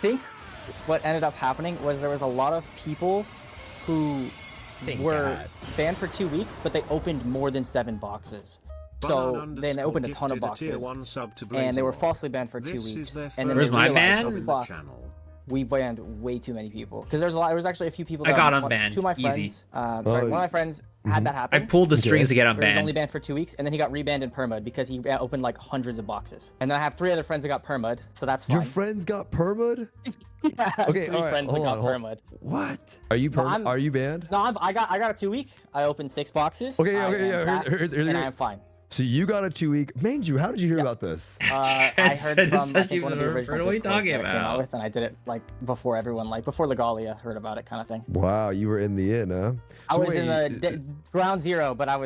think what ended up happening was there was a lot of people who were banned for 2 weeks, but they opened more than 7 boxes. So then they opened a ton of boxes, and they were falsely banned for 2 weeks. And then Where's they my realized, ban? oh, fuck, we banned way too many people. Because there was actually a few people that I got unbanned. Two of my friends, Easy. one of my friends had that happen. I pulled the strings to get unbanned. He was only banned for 2 weeks, and then he got rebanned in permad because he opened like hundreds of boxes. And then I have 3 other friends that got permad, so that's fine. Your friends got permad? Yeah, okay, 3 all right, friends that got permad. What? Are you are you banned? No, I got a 2 week. I opened 6 boxes. Okay, yeah. And I'm fine. So you got a 2 week. Manju, how did you hear about this? I heard from I think one of the original Discords that I came about? out with, and I did it like before everyone, like before Legalia heard about it, kind of thing. Wow, you were in the inn, huh? I was in the ground zero, but I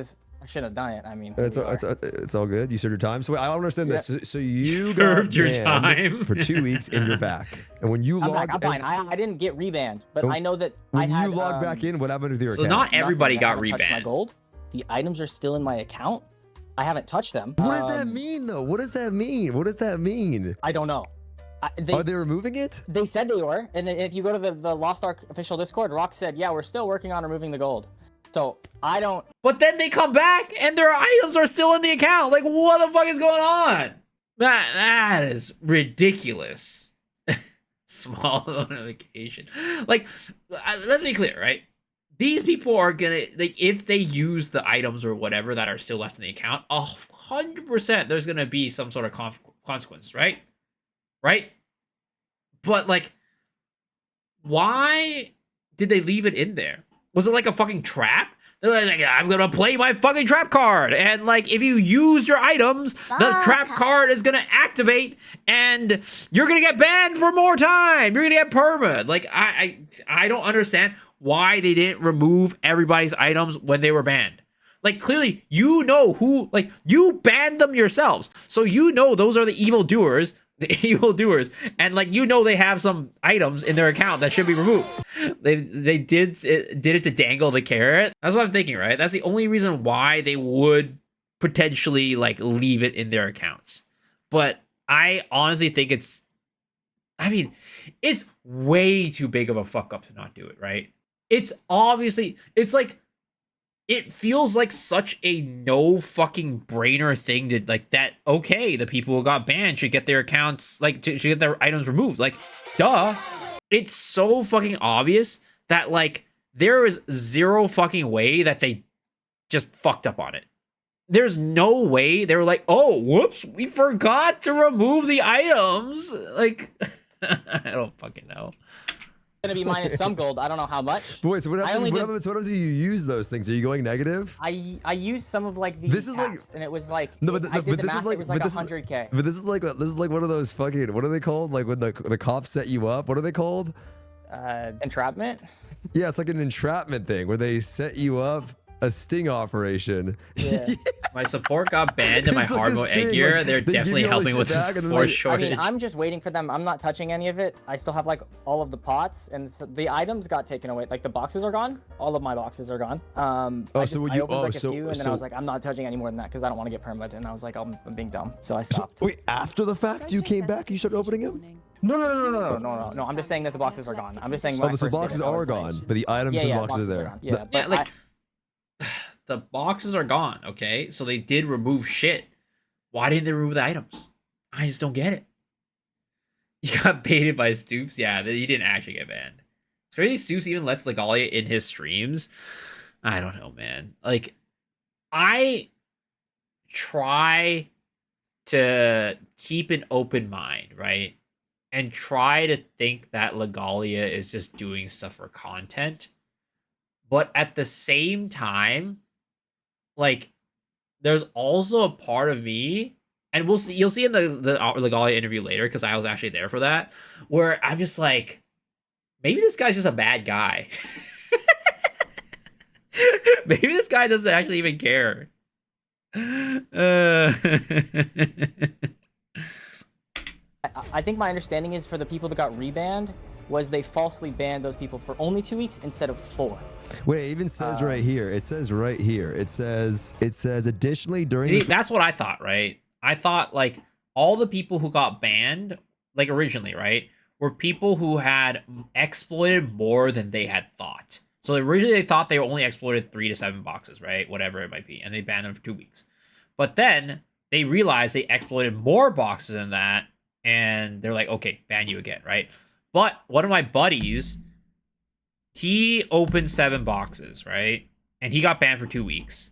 shouldn't have done it. I mean, it's all good. You served your time. So wait, I don't understand this. So you served your time for 2 weeks, and you're back. And when you logged, I'm fine. I didn't get rebanned, but I know that when you logged back in, what happened with your account? So not everybody got rebanned. My rebanned. gold. The items are still in my account. I haven't touched them. What does that mean, though? What does that mean? What does that mean? I don't know. Are they removing it? They said they were, and then if you go to the Lost Ark official Discord, Rock said, "Yeah, we're still working on removing the gold." So I don't. But then they come back and their items are still in the account. Like, what the fuck is going on? That is ridiculous. Small notification. Like, let's be clear, right? These people are gonna, like, if they use the items or whatever that are still left in the account, 100% there's gonna be some sort of consequence, right? Right? But, like, why did they leave it in there? Was it like a fucking trap? They're like, I'm gonna play my fucking trap card, and like, if you use your items, the trap card is gonna activate, and you're gonna get banned for more time. You're gonna get permad. Like, I don't understand why they didn't remove everybody's items when they were banned. Like, clearly, you know who, like, you banned them yourselves, so you know those are the evildoers. And like, you know, they have some items in their account that should be removed. They did it to dangle the carrot. That's what I'm thinking, right? That's the only reason why they would potentially like leave it in their accounts. But I honestly think it's way too big of a fuck up to not do it, right? It's obviously, it's like, it feels like such a no fucking brainer thing to like that. Okay, the people who got banned should get their accounts, like, should get their items removed. Like, duh. It's so fucking obvious that like there is zero fucking way that they just fucked up on it. There's no way they were like, oh, whoops, we forgot to remove the items. Like, I don't fucking know. Gonna be minus some gold. I don't know how much. But wait, so what happens if you use those things? Are you going negative? I used some of like these this is caps, like, and it was like, no, but I did the math, like, it was like 100K. But this is like one of those fucking, what are they called? Like when the cops set you up, what are they called? Entrapment. Yeah, it's like an entrapment thing where they set you up, a sting operation. Yeah. My support got banned in my It's like hard a mode sting, egg gear. like, They're they definitely give you all helping the with shit the back and then support like- shortage. I mean, I'm just waiting for them. I'm not touching any of it. I still have like all of the pots, and so the items got taken away. Like the boxes are gone. All of my boxes are gone. I opened like a few, and then I was like, I'm not touching any more than that because I don't want to get permad. And I was like, I'm being dumb, so I stopped. Wait, after the fact, you came back, you started opening them? No. I'm just saying that the boxes are gone. I'm just saying. Oh, the boxes are gone, but the items in the boxes are there. Yeah, Yeah, like the boxes are gone. Okay, so they did remove shit. Why didn't they remove the items? I just don't get it. You got baited by Stoopzz. Yeah, he didn't actually get banned. It's crazy. Stoopzz even lets Legalia in his streams. I don't know, man. Like, I try to keep an open mind, right? And try to think that Legalia is just doing stuff for content. But at the same time, like, there's also a part of me, and we'll see, you'll see in the Legalia interview later, because I was actually there for that, where I'm just like, maybe this guy's just a bad guy. Maybe this guy doesn't actually even care. I think my understanding is for the people that got rebanned was they falsely banned those people for only 2 weeks instead of 4. Wait, it even says right here. It says right here. It says additionally during. See, that's what I thought, right? I thought like all the people who got banned, like originally, right, were people who had exploited more than they had thought. So originally they thought they only exploited 3 to 7 boxes, right? Whatever it might be. And they banned them for 2 weeks. But then they realized they exploited more boxes than that. And they're like, okay, ban you again, right? But one of my buddies, he opened 7 boxes, right? And he got banned for 2 weeks.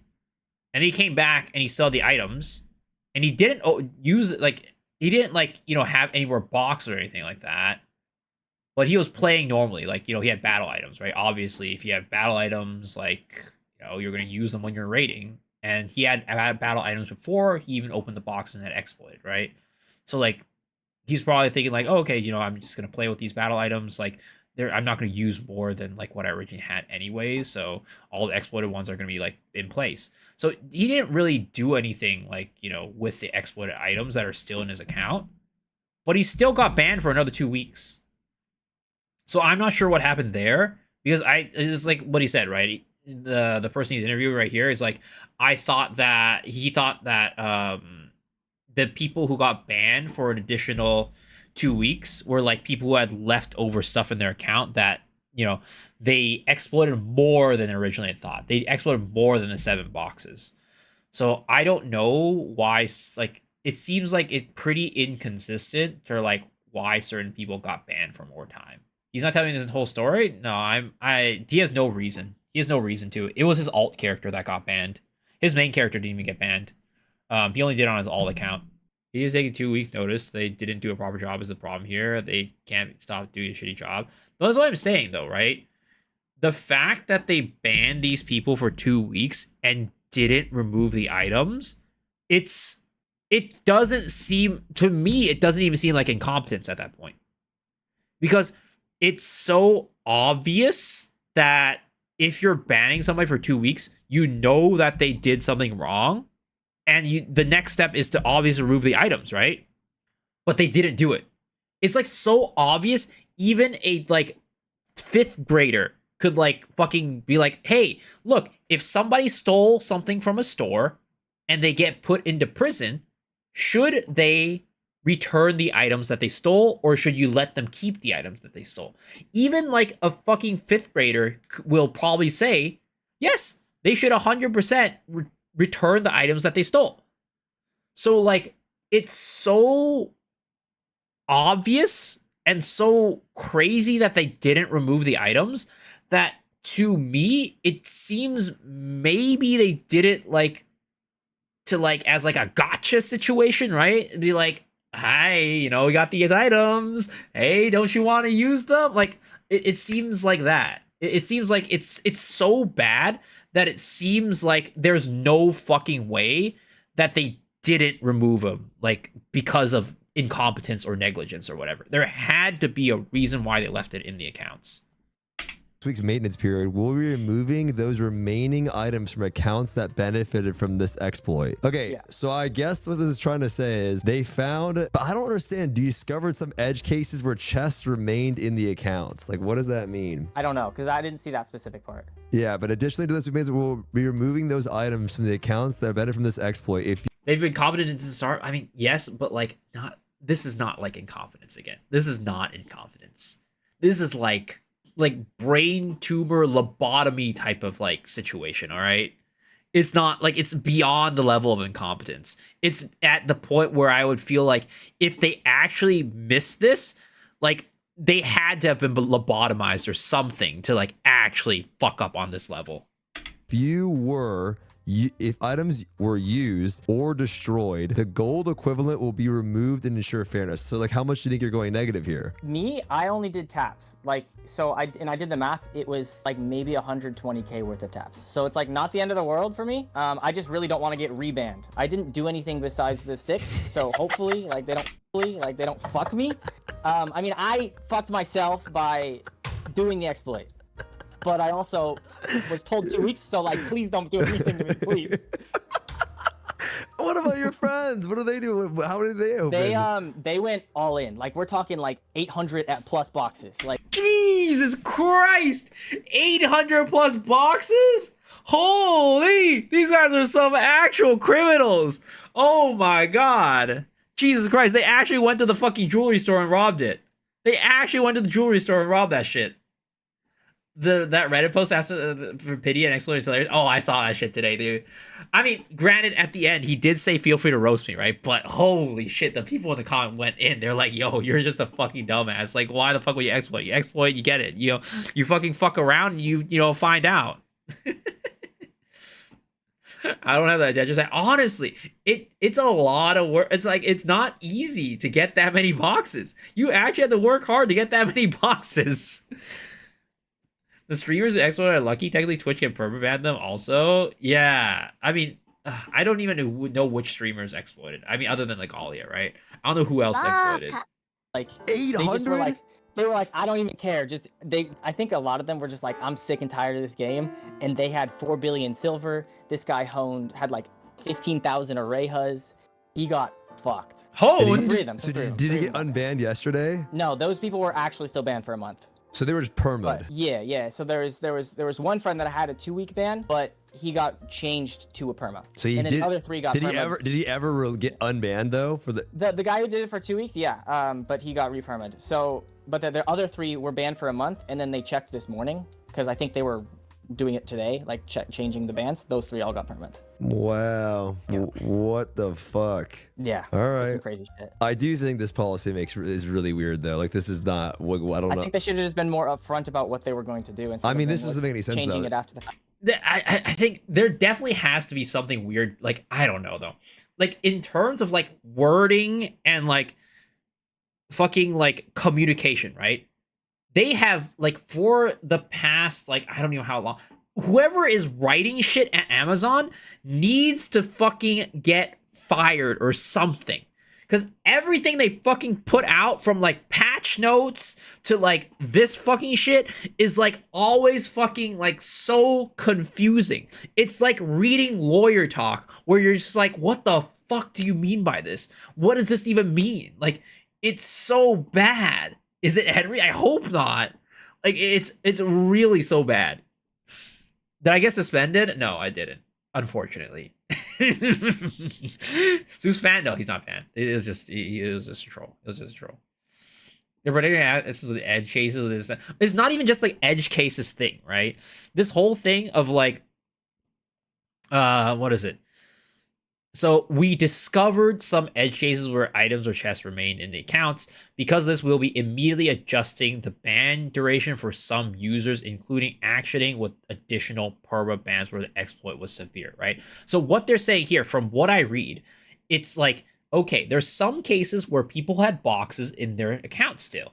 And he came back and he saw the items. And he didn't use it, like, he didn't, like, you know, have any more boxes or anything like that. But he was playing normally. Like, you know, he had battle items, right? Obviously, if you have battle items, like, you know, you're going to use them when you're raiding. And he had battle items before he even opened the box and had exploited, right? So, like, he's probably thinking, like, oh, okay, you know, I'm just going to play with these battle items. Like, I'm not going to use more than, like, what I originally had anyways. So all the exploited ones are going to be, like, in place. So he didn't really do anything, like, you know, with the exploited items that are still in his account. But he still got banned for another 2 weeks. So I'm not sure what happened there, because it's like what he said, right? The person he's interviewing right here is like, he thought that the people who got banned for an additional 2 weeks were like people who had leftover stuff in their account that, you know, they exploited more than originally thought. They exploited more than the 7 boxes. So I don't know why, like, it seems like it's pretty inconsistent to like why certain people got banned for more time. He's not telling me the whole story. No, he has no reason. He has no reason to. It was his alt character that got banned. His main character didn't even get banned. He only did it on his alt account. He is taking 2 weeks notice. They didn't do a proper job is the problem here. They can't stop doing a shitty job. But that's what I'm saying though, right? The fact that they banned these people for 2 weeks and didn't remove the items, it doesn't seem, to me, it doesn't even seem like incompetence at that point. Because it's so obvious that if you're banning somebody for 2 weeks, you know that they did something wrong. And the next step is to obviously remove the items, right? But they didn't do it. It's like so obvious. Even a like 5th grader could like fucking be like, hey, look, if somebody stole something from a store and they get put into prison, should they return the items that they stole, or should you let them keep the items that they stole? Even like a fucking 5th grader will probably say, yes, they should 100% return the items that they stole. So like, it's so obvious and so crazy that they didn't remove the items that to me, it seems maybe they did it like to like as like a gotcha situation, right? It'd be like, hi, you know, we got these items. Hey, don't you want to use them? Like, it seems like that. It seems like it's so bad that it seems like there's no fucking way that they didn't remove them, like, because of incompetence or negligence or whatever. There had to be a reason why they left it in the accounts. This week's maintenance period, we'll be removing those remaining items from accounts that benefited from this exploit. Okay, yeah. So I guess what this is trying to say is they found, but I don't understand, discovered some edge cases where chests remained in the accounts. Like, what does that mean? I don't know, because I didn't see that specific part. Yeah, but additionally to this, we'll be removing those items from the accounts that benefited from this exploit. If they've been competent to start, I mean, yes, but like, this is not like incompetence again. This is not incompetence. This is like brain tumor lobotomy type of like situation. All right. It's not like, it's beyond the level of incompetence. It's at the point where I would feel like if they actually missed this, like they had to have been lobotomized or something to like actually fuck up on this level. If items were used or destroyed, the gold equivalent will be removed and ensure fairness. So like, how much do you think you're going negative here? Me, I only did taps. Like, so I did the math. It was like maybe 120K worth of taps. So it's like not the end of the world for me. I just really don't want to get rebanned. I didn't do anything besides the 6. So hopefully like they don't fuck me. I mean, I fucked myself by doing the exploit. But I also was told 2 weeks, so like, please don't do anything to me, please. What about your friends? What do they do? How did they open? They went all in. Like, we're talking like 800 plus boxes. Like, Jesus Christ, 800 plus boxes? Holy, these guys are some actual criminals. Oh my God, Jesus Christ! They actually went to the fucking jewelry store and robbed it. They actually went to the jewelry store and robbed that shit. That Reddit post asked for pity and explanation. Oh, I saw that shit today, dude. I mean, granted, at the end he did say feel free to roast me, right? But holy shit, the people in the comment went in. They're like, "Yo, you're just a fucking dumbass. Like, why the fuck would you exploit? You exploit, you get it. You know, you fucking fuck around, and you know find out." I don't have that. Just like, honestly, it's a lot of work. It's like it's not easy to get that many boxes. You actually have to work hard to get that many boxes. The streamers who exploit are lucky. Technically, Twitch can permaban them also. Yeah, I mean, I don't even know which streamers exploited. I mean, other than like Alia, right? I don't know who else exploited. Like 800. They were like, I don't even care. Just I think a lot of them were just like, I'm sick and tired of this game. And they had 4 billion silver. This guy had like 15,000 Arrayhas. He got fucked. Honed? Three of them. So did he get unbanned yesterday? No, those people were actually still banned for a month. So they were just permad. Yeah. So there was one friend that I had a 2-week ban, but he got changed to a perma. So and then the other 3 got permad. Did he ever get unbanned though for the guy who did it for 2 weeks? Yeah. But he got repermad. So, but the other 3 were banned for a month, and then they checked this morning because I think they were doing it today, like changing the bans. Those 3 all got permad. Wow. Yeah. What the fuck? Yeah. All right. Some crazy shit. I do think this policy is really weird though. Like this is not. I don't know. I think they should have just been more upfront about what they were going to do. I mean, this doesn't make any sense. Changing though. it after the fact. I think there definitely has to be something weird. Like, I don't know though. Like in terms of like wording and like fucking like communication, right? They have like for the past like I don't know how long. Whoever is writing shit at Amazon needs to fucking get fired or something. Because everything they fucking put out from like patch notes to like this fucking shit is like always fucking like so confusing. It's like reading lawyer talk where you're just like, what the fuck do you mean by this? What does this even mean? Like, it's so bad. Is it Henry? I hope not. Like, it's really so bad. Did I get suspended? No, I didn't. Unfortunately. Zeus fan? No, he's not fan. It was just he was just a troll. It was just a troll. They're predicting this is the edge cases of this. It's not even just like edge cases thing, right? This whole thing of like what is it? So we discovered some edge cases where items or chests remain in the accounts. Because of this, we'll be immediately adjusting the ban duration for some users, including actioning with additional perma bans where the exploit was severe, right? So what they're saying here, from what I read, it's like, okay, there's some cases where people had boxes in their account still.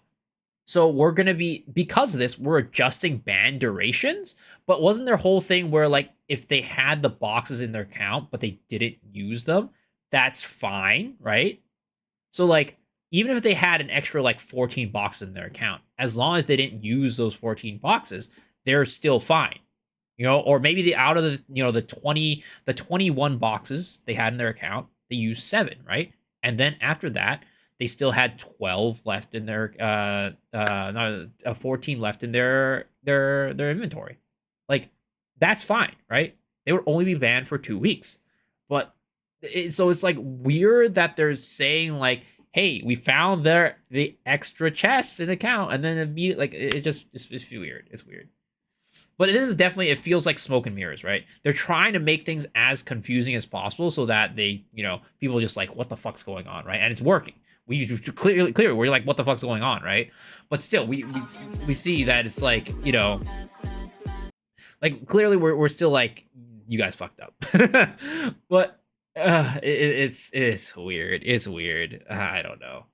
So we're going to be, because of this, we're adjusting ban durations. But wasn't their whole thing where, like, if they had the boxes in their account, but they didn't use them, that's fine, right? So, like, even if they had an extra, like, 14 boxes in their account, as long as they didn't use those 14 boxes, they're still fine. You know, or maybe out of the, you know, the 21 boxes they had in their account, they used 7, right? And then after that, they still had 12 left in their 14 left in their inventory. Like, that's fine, right? They would only be banned for 2 weeks. But so it's like weird that they're saying like, hey, we found the extra chests in the account, and then immediately, like, it's weird. It's weird. But this is definitely, it feels like smoke and mirrors, right? They're trying to make things as confusing as possible so that they, you know, people just like, what the fuck's going on, right? And it's working. We clearly we're like, what the fuck's going on, right? But still, we see that it's like, you know, like clearly we're still like, you guys fucked up. But it's weird. It's weird. I don't know.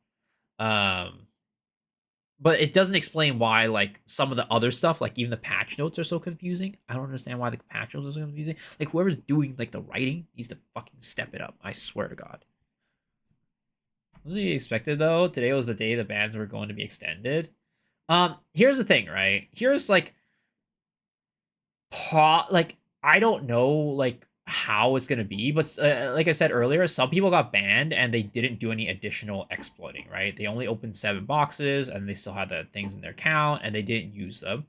But it doesn't explain why, like, some of the other stuff, like even the patch notes are so confusing. I don't understand why the patch notes are so confusing. Like, whoever's doing like the writing needs to fucking step it up. I swear to God. Was he expected though? Today was the day the bans were going to be extended. Here's the thing, right? Here's like, I don't know like how it's gonna be, but like I said earlier, some people got banned and they didn't do any additional exploiting, right? They only opened 7 boxes and they still had the things in their account and they didn't use them,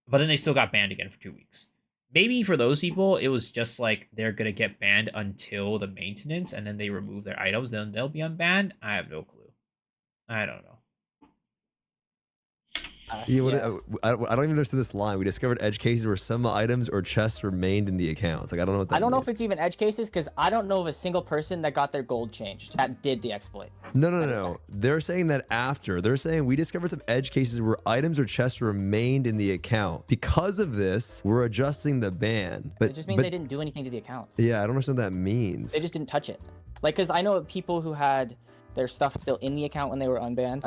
but then they still got banned again for 2 weeks. Maybe for those people, it was just like they're gonna get banned until the maintenance, and then they remove their items, then they'll be unbanned. I have no clue. I don't know. I don't even understand this line. We discovered edge cases where some items or chests remained in the accounts. Like, I don't know what that I don't know means. if it's even edge cases because I don't know of a single person that got their gold changed that did the exploit. No. They're saying that after. They're saying we discovered some edge cases where items or chests remained in the account. Because of this, we're adjusting the ban. But it just means they didn't do anything to the accounts. Yeah, I don't understand what that means. They just didn't touch it. Like, because I know people who had their stuff still in the account when they were unbanned.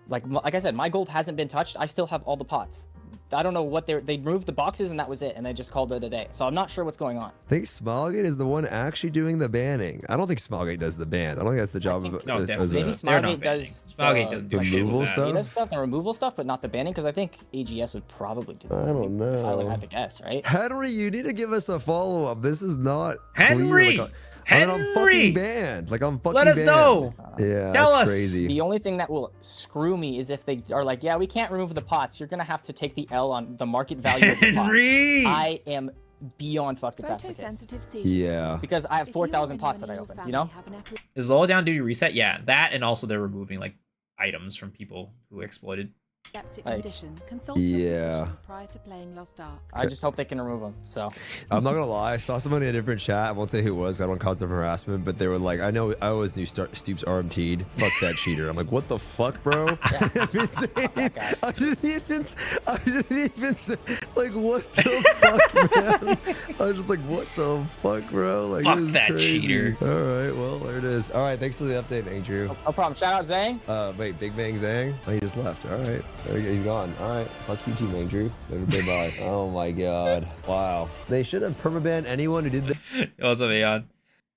Like I said, my gold hasn't been touched. I still have all the pots. I don't know what they removed the boxes and that was it, and they just called it a day. So I'm not sure what's going on. I think Smilegate is the one actually doing the banning. I don't think Smilegate does the bans. I don't think that's the job of no, maybe Smilegate does Smilegate does removal stuff and removal stuff, but not the banning, because I think AGS would probably do that. I don't know. I would have to guess, right? Henry, you need to give us a follow-up. This is not Henry! clear. I'm fucking banned. Like, I'm fucking Let us banned. know. Yeah, Tell that's us. crazy. The only thing that will screw me is if they are like, yeah, we can't remove the pots. You're going to have to take the L on the market value of the pots. Henry! I am beyond fucked if that's the case. Yeah. Because I have 4,000 pots that I opened, you know? Is low down duty reset? Yeah, that, and also they're removing like items from people who exploited. Yeah. Prior to playing Lost Ark. I just hope they can remove them. So I'm not gonna lie, I saw somebody in a different chat. I won't say who it was. I don't cause them harassment, but they were like, I know I always knew Stoopzz RMT'd. Fuck that cheater. I'm like, what the fuck, bro? I didn't even say, like, what the fuck, man? I was just like, what the fuck, bro? Like, Fuck this is that crazy. cheater. All right, well, there it is. All right, thanks for the update, Andrew. no problem. Shout out Zang. Wait, Big Bang Zang? Oh, he just left. All right. There he, he's gone. All right. Fuck you too, Andrew. Say bye. Oh my god. Wow. They should have permabanned anyone who did that. What's up, Aeon?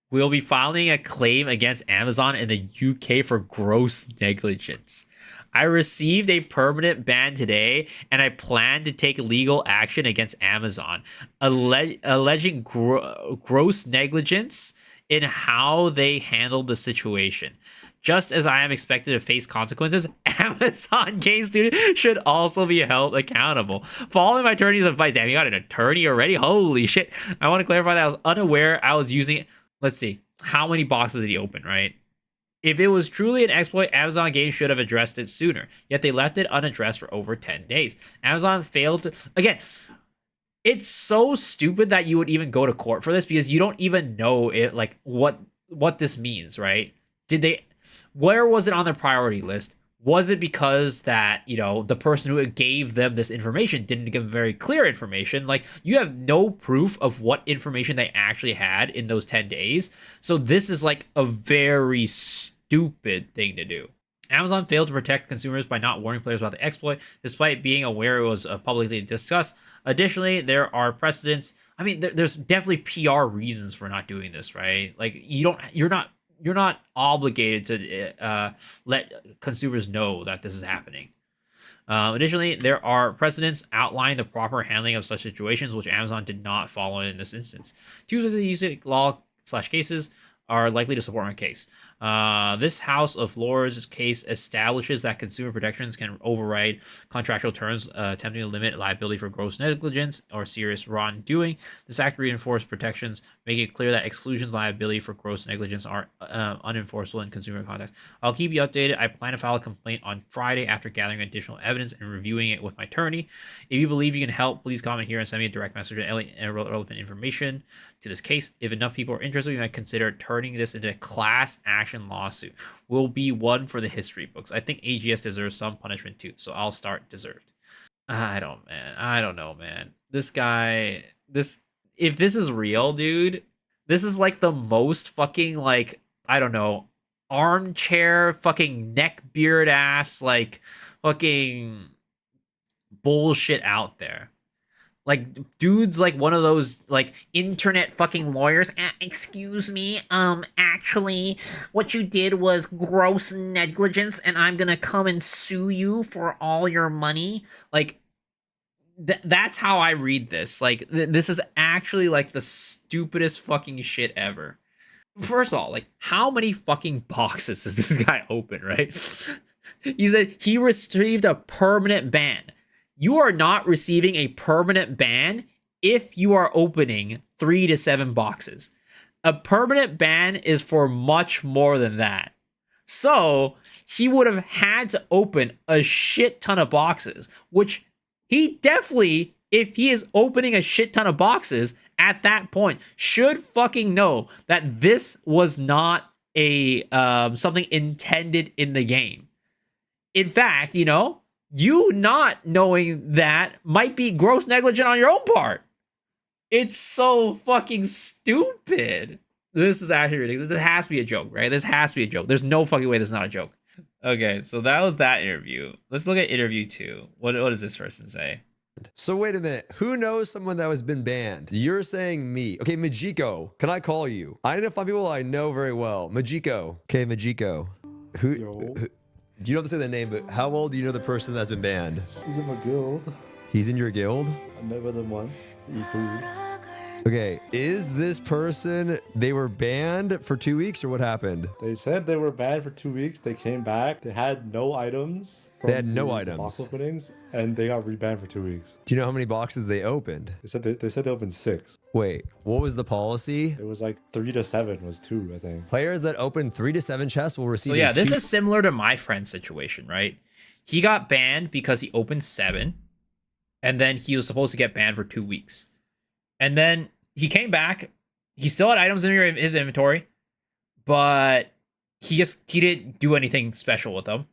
We'll be filing a claim against Amazon in the UK for gross negligence. I received a permanent ban today, and I plan to take legal action against Amazon, alleging gross negligence in how they handled the situation. Just as I am expected to face consequences, Amazon case student should also be held accountable. Following my attorney's advice, damn, you got an attorney already? Holy shit. I want to clarify that I was unaware I was using it. Let's see. How many boxes did he open, right? If it was truly an exploit, Amazon Games should have addressed it sooner. Yet they left it unaddressed for over 10 days. Amazon failed to... Again, it's so stupid that you would even go to court for this because you don't even know it, like what this means, right? Where was it on their priority list? Was it because that, you know, the person who gave them this information didn't give them very clear information? Like, you have no proof of what information they actually had in those 10 days. So this is like a very stupid thing to do. Amazon failed to protect consumers by not warning players about the exploit, despite being aware it was publicly discussed. Additionally, there are precedents. I mean, there's definitely PR reasons for not doing this, right? Like, you're not obligated to let consumers know that this is happening. Additionally, there are precedents outlining the proper handling of such situations, which Amazon did not follow in this instance. Two specific law/cases are likely to support my case. This House of Lords case establishes that consumer protections can override contractual terms, attempting to limit liability for gross negligence or serious wrongdoing. This act reinforced protections, making it clear that exclusion liability for gross negligence are unenforceable in consumer context. I'll keep you updated. I plan to file a complaint on Friday after gathering additional evidence and reviewing it with my attorney. If you believe you can help, please comment here and send me a direct message with relevant information to this case. If enough people are interested, we might consider turning this into a class action lawsuit. Will be one for the history books. I think AGS deserves some punishment too, so I'll start deserved. I don't know, man. This guy, if this is real, dude, this is like the most fucking, like, I don't know, armchair fucking neckbeard ass, like, fucking bullshit out there. Like, dude's like one of those, like, internet fucking lawyers. Excuse me, actually, what you did was gross negligence, and I'm gonna come and sue you for all your money. Like, that's how I read this. Like, this is actually, like, the stupidest fucking shit ever. First of all, like, how many fucking boxes does this guy open, right? He said he received a permanent ban. You are not receiving a permanent ban if you are opening 3 to 7 boxes. A permanent ban is for much more than that. So he would have had to open a shit ton of boxes, which he definitely, if he is opening a shit ton of boxes at that point, should fucking know that this was not a something intended in the game. In fact, you know, you not knowing that might be gross negligent on your own part. It's so fucking stupid. This is actually ridiculous. This has to be a joke, right? This has to be a joke. There's no fucking way this is not a joke. Okay, so that was that interview. Let's look at interview 2. What does this person say? So wait a minute. Who knows someone that has been banned? You're saying me. Okay, Majiko. Can I call you? I need to find people I know very well. Majiko. Okay, Majiko. Who do you don't have to say the name, but how well do you know the person that's been banned? He's in my guild. He's in your guild? I met with him once. Eat food. Okay, is this person, they were banned for 2 weeks or what happened? They said they were banned for 2 weeks. They came back. They had no items. They had no the items. Box openings, and they got rebanned for 2 weeks. Do you know how many boxes they opened? They said they opened 6. Wait, what was the policy? It was like 3 to 7 was 2, I think. Players that open 3 to 7 chests will receive. So yeah, this is similar to my friend's situation, right? He got banned because he opened 7, and then he was supposed to get banned for 2 weeks, and then he came back. He still had items in his inventory, but he didn't do anything special with them,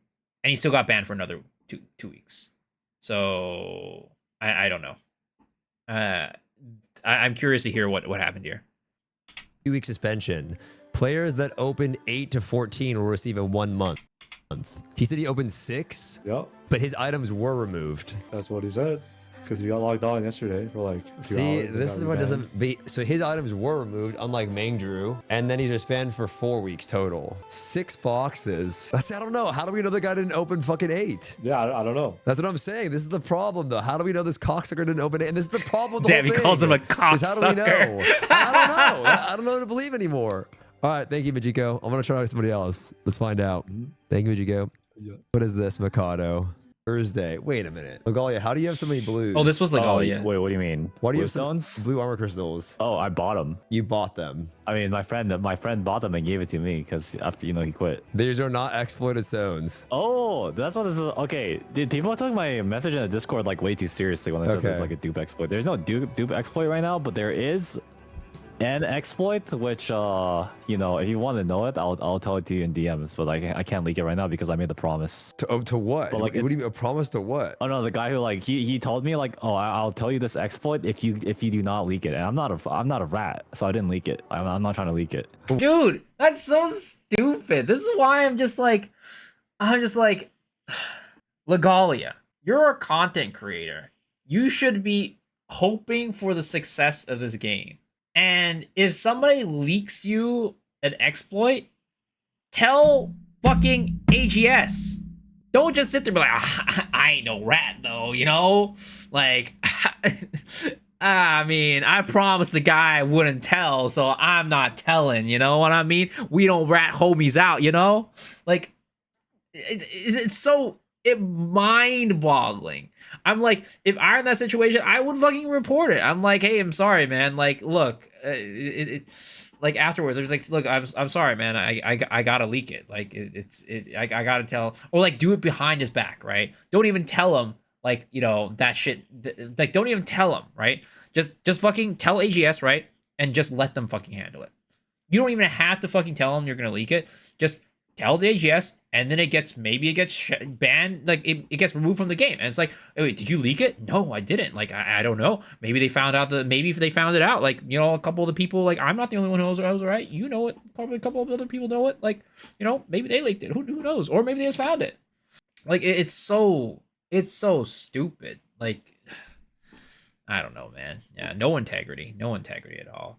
and he still got banned for another two weeks. So I don't know. I'm curious to hear what happened here. 2 week suspension. Players that open 8 to 14 will receive a 1 month. He said he opened 6. Yep. But his items were removed. That's what he said. Because he got logged on yesterday for like 2 See, hours. this is what doesn't be. So his items were removed, unlike Mangdrew, and then he's suspended for 4 weeks total. 6 boxes. I don't know. How do we know the guy didn't open fucking 8? Yeah, I don't know. That's what I'm saying. This is the problem, though. How do we know this cocksucker didn't open 8? And this is the problem with the Damn, whole he thing. calls him a Is cocksucker. how do we know? I don't know. I don't know who to believe anymore. All right, thank you, Majiko. I'm gonna try somebody else. Let's find out. Thank you, Majiko. Yeah. What is this, Mikado? Thursday. Wait a minute. Legalia, how do you have so many blues? Oh, this was Legalia. Wait, what do you mean? Why do you Blue have some stones? blue armor crystals? Oh, I bought them. You bought them. I mean, my friend bought them and gave it to me because after he quit. These are not exploited stones. Oh, that's what this is. Okay, dude, people took my message in the Discord like way too seriously when I said there's like a dupe exploit. There's no dupe exploit right now, but there is an exploit which you know, if you want to know it, I'll tell it to you in DMs, but like I can't leak it right now because I made the promise. To what? But, like, what do you mean a promise to what? Oh no, the guy who like he told me like, oh, I'll tell you this exploit if you do not leak it, and I'm not a rat, so I didn't leak it. I'm not trying to leak it. Dude, that's so stupid. This is why I'm just like Legalia, you're a content creator. You should be hoping for the success of this game. And if somebody leaks you an exploit, tell fucking AGS. Don't just sit there and be like, I ain't no rat though, you know? Like, I mean, I promised the guy I wouldn't tell, so I'm not telling, you know what I mean? We don't rat homies out, you know? Like, it's so mind-boggling. I'm like, if I were in that situation, I would fucking report it. I'm like, hey, I'm sorry, man. Like, look, like afterwards, there's like, look, I'm sorry, man. I gotta leak it. Like, I gotta tell, or like do it behind his back, right? Don't even tell him, like, you know, that shit. Like, don't even tell him, right? Just fucking tell AGS, right? And just let them fucking handle it. You don't even have to fucking tell them you're gonna leak it. Just tell the AGS, and then it gets banned, like it gets removed from the game. And it's like, oh, wait, did you leak it? No, I didn't. Like, I don't know. Maybe they found out maybe if they found it out, like, you know, a couple of the people, like, I'm not the only one who knows I was right. You know it. Probably a couple of other people know it. Like, you know, maybe they leaked it. Who knows? Or maybe they just found it. Like, it's so stupid. Like, I don't know, man. Yeah, no integrity at all.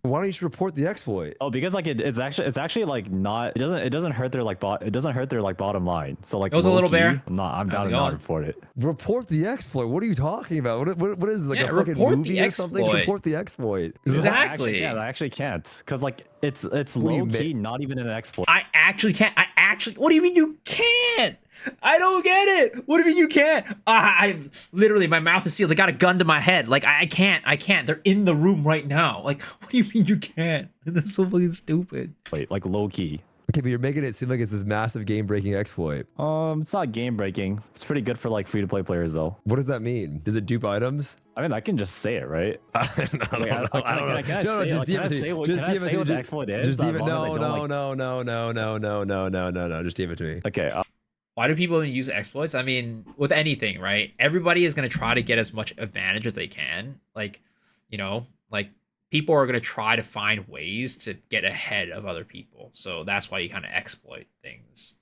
Why don't you just report the exploit? Oh, because like it's actually like not, it doesn't hurt their like bottom line. So like, it was a little bear. I'm down to not report it. Report the exploit. What are you talking about? What is this, like Yeah, a fucking report movie the or something? exploit. Report the exploit. Exactly. I actually can't because like it's do you low key, mean? not even an exploit. I actually can't. What do you mean you can't? I don't get it. What do you mean you can't? I literally, my mouth is sealed. They got a gun to my head. Like, I can't. They're in the room right now. Like, what do you mean you can't? That's so fucking stupid. Wait, like low key. Okay, but you're making it seem like it's this massive game-breaking exploit. It's not game breaking. It's pretty good for like free-to-play players though. What does that mean? Does it dupe items? I mean, I can just say it, right? I don't know. Can I say what the exploit is? Just DM it. No. Just DM it to me. Okay. Why do people use exploits? I mean, with anything, right? Everybody is going to try to get as much advantage as they can. Like, you know, like people are going to try to find ways to get ahead of other people. So that's why you kind of exploit things.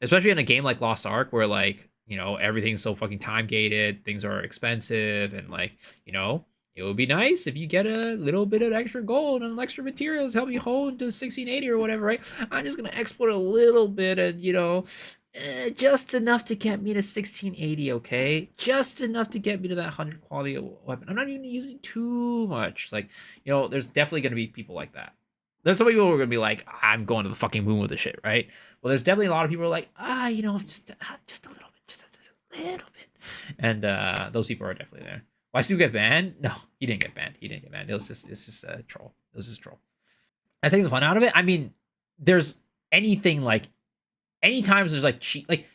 Especially in a game like Lost Ark where like, you know, everything's so fucking time gated, things are expensive, and like, you know, it would be nice if you get a little bit of extra gold and extra materials to help you hold to 1680 or whatever, right? I'm just going to exploit a little bit and, you know, just enough to get me to 1680, okay? Just enough to get me to that 100 quality weapon. I'm not even using too much. Like, you know, there's definitely going to be people like that. There's some people who are going to be like, I'm going to the fucking moon with this shit, right? Well, there's definitely a lot of people who are like, you know, just a little bit, just a little bit. And those people are definitely there. Why Stu get banned? No, he didn't get banned. It's just a troll. It was just a troll. That takes the fun out of it. I mean, there's anything like, anytime there's like cheat, like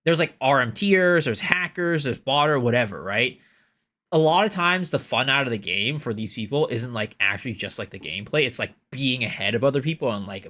there's like RMTers, there's hackers, there's botter, whatever, right? A lot of times the fun out of the game for these people isn't like actually just like the gameplay. It's like being ahead of other people and like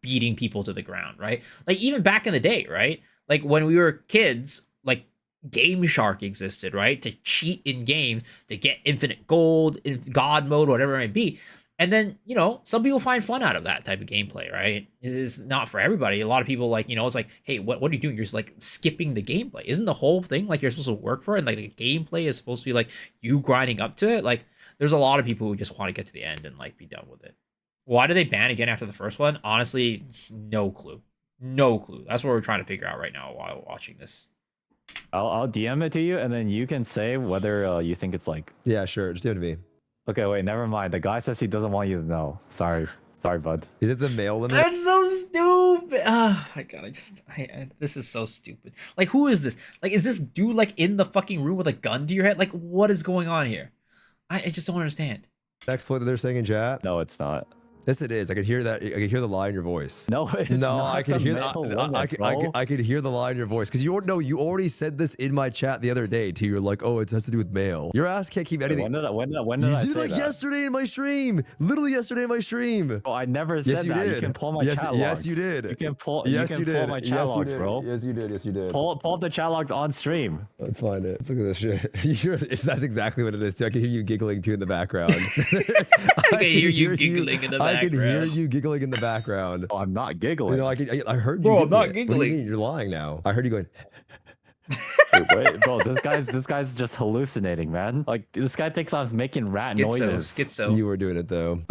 beating people to the ground, right? Like even back in the day, right? Like when we were kids, like Game Shark existed, right? To cheat in games, to get infinite gold in God mode, whatever it may be. And then, you know, some people find fun out of that type of gameplay, right? It is not for everybody. A lot of people like, you know, it's like, hey, what are you doing? You're just like skipping the gameplay. Isn't the whole thing like you're supposed to work for it? And like the gameplay is supposed to be like you grinding up to it. Like there's a lot of people who just want to get to the end and like be done with it. Why did they ban again after the first one? Honestly, no clue. No clue. That's what we're trying to figure out right now while watching this. I'll DM it to you and then you can say whether you think it's like... Yeah, sure. Just DM it to me. Okay, wait, never mind. The guy says he doesn't want you to know. Sorry, bud. Is it the male limit? That's so stupid. Oh my god, this is so stupid. Like, who is this? Like, is this dude like in the fucking room with a gun to your head? Like, what is going on here? I just don't understand. Exploit that they're saying in chat? No, it's not. Yes, it is. I could hear that. I could hear the lie in your voice. No, it's no, not. I could hear. I could hear the lie in your voice because you already said this in my chat the other day too. You're like, oh, it has to do with male. Your ass can't keep anything. When did you I did say like that? yesterday in my stream. Literally yesterday in my stream. Oh, I never said yes, you that. Did. You can pull my chat logs. Yes, you did. You can pull. Yes, you can pull my chat logs, bro. Yes, you did. Yes, you did. Pull up the chat logs on stream. Let's find it. Let's look at this shit. That's exactly what it is too. I can hear you giggling too in the background. I can hear you giggling in the background. I can hear you giggling in the background. Oh, I'm not giggling. You know, I heard you. Bro, I'm not giggling. giggling. What do you mean? You're lying now. I heard you going. Wait, bro, this guy's just hallucinating, man. Like this guy thinks I'm making rat noises. Schizo. You were doing it though.